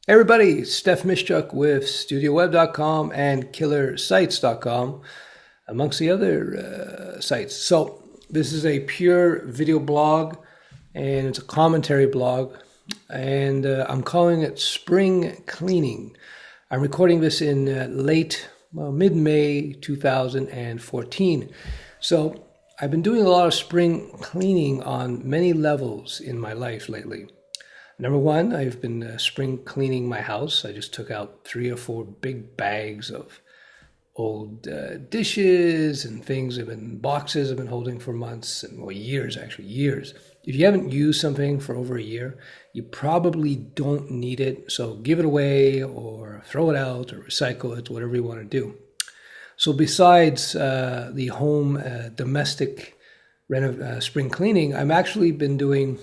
Hey everybody, Stef with StudioWeb.com and KillerSites.com, amongst the other sites. So this is a pure video blog, and it's a commentary blog, and I'm calling it Spring Cleaning. I'm recording this in mid-May 2014. So I've been doing a lot of spring cleaning on many levels in my life lately. Number one, I've been spring cleaning my house. I just took out 3 or 4 big bags of old dishes and things boxes I've been holding for months or years, actually, years. If you haven't used something for over a year, you probably don't need it. So give it away or throw it out or recycle it, whatever you want to do. So besides the home domestic spring cleaning, I've actually been doing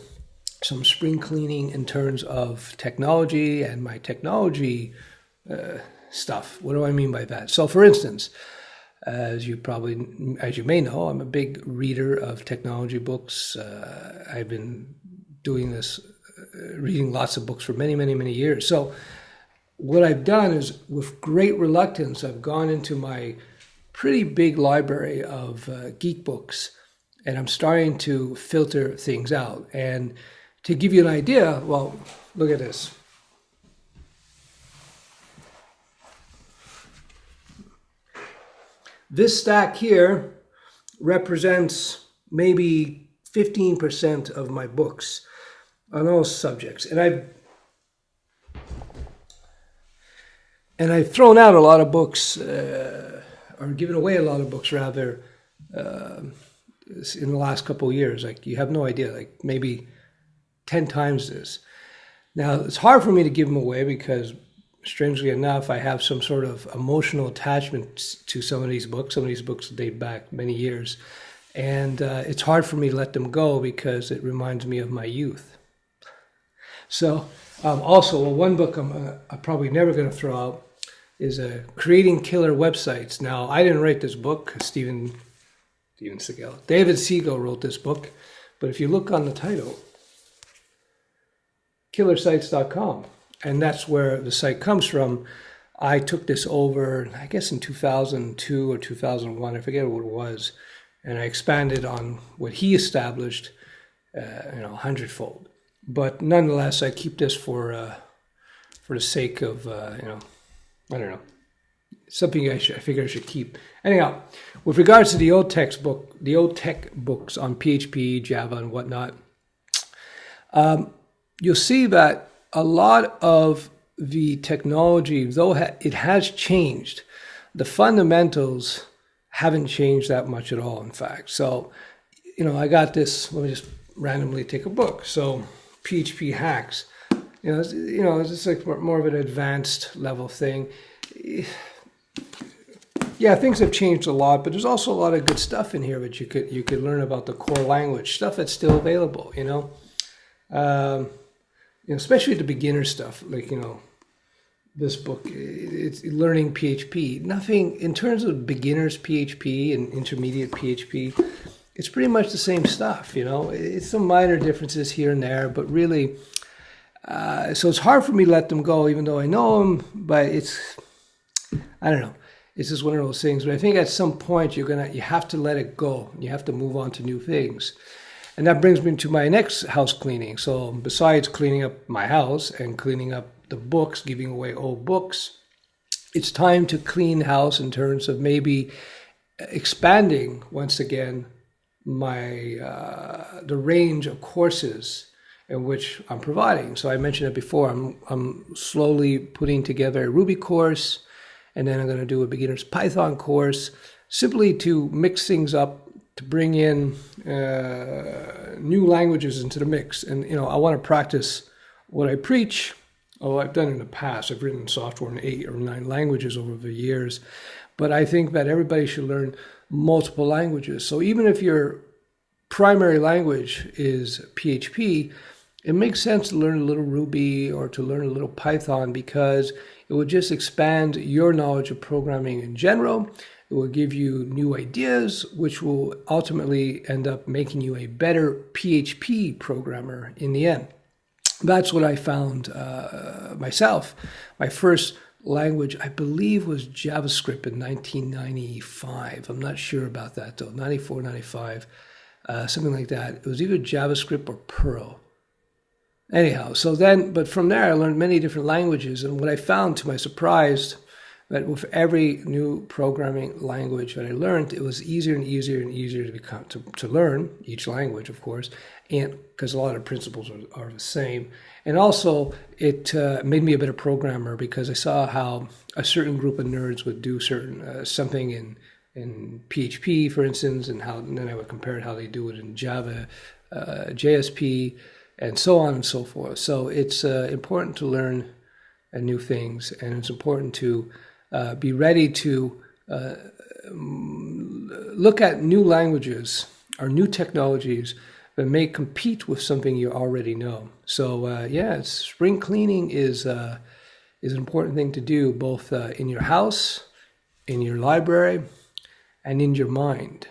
some spring cleaning in terms of technology and my technology stuff. What do I mean by that? So for instance, as you may know, I'm a big reader of technology books. I've been doing this, reading lots of books for many, many, many years. So what I've done is, with great reluctance, I've gone into my pretty big library of geek books, and I'm starting to filter things out. And to give you an idea, well, look at this. This stack here represents maybe 15% of my books on all subjects. And I've thrown out a lot of books, or given away a lot of books rather, in the last couple of years. Like, you have no idea, like maybe 10 times this. Now, it's hard for me to give them away because, strangely enough, I have some sort of emotional attachment to some of these books. Some of these books date back many years. And it's hard for me to let them go because it reminds me of my youth. So, also, one book I'm probably never going to throw out is Creating Killer Websites. Now, I didn't write this book. David Siegel wrote this book. But if you look on the title, KillerSites.com, and that's where the site comes from. I took this over, I guess in 2002 or 2001, I forget what it was, and I expanded on what he established, 100-fold. But nonetheless, I keep this for the sake of, I don't know, something I figure I should keep. Anyhow, with regards to the old tech books on PHP, Java, and whatnot, you'll see that a lot of the technology, though it has changed, the fundamentals haven't changed that much at all, in fact. So, I got this, let me just randomly take a book. So, PHP hacks, it's just like more of an advanced level thing. Yeah, things have changed a lot, but there's also a lot of good stuff in here that you could learn about the core language, stuff that's still available, especially the beginner stuff, like, this book, it's learning PHP. Nothing, in terms of beginners PHP and intermediate PHP, it's pretty much the same stuff, It's some minor differences here and there, but really, so it's hard for me to let them go, even though I know them, but I don't know. It's just one of those things. But I think at some point you have to let it go. You have to move on to new things. And that brings me to my next house cleaning. So besides cleaning up my house and cleaning up the books, giving away old books, it's time to clean house in terms of maybe expanding once again the range of courses in which I'm providing. So I mentioned it before. I'm slowly putting together a Ruby course, and then I'm going to do a beginner's Python course, simply to mix things up, to bring in new languages into the mix. And, I want to practice what I preach. I've done in the past. I've written software in 8 or 9 languages over the years. But I think that everybody should learn multiple languages. So even if your primary language is PHP, it makes sense to learn a little Ruby or to learn a little Python, because it will just expand your knowledge of programming in general. It will give you new ideas, which will ultimately end up making you a better PHP programmer in the end. That's what I found myself. My first language, I believe, was JavaScript in 1995. I'm not sure about that, though. 94, 95, something like that. It was either JavaScript or Perl. Anyhow, so then, but from there, I learned many different languages. And what I found, to my surprise, that with every new programming language that I learned, it was easier and easier and easier to learn each language, of course, and because a lot of principles are the same. And also, it made me a better programmer because I saw how a certain group of nerds would do certain something in PHP, for instance, and then I would compare how they do it in Java, JSP, and so on and so forth. So it's important to learn new things, and it's important to be ready to look at new languages or new technologies that may compete with something you already know. So spring cleaning is an important thing to do, both in your house, in your library, and in your mind.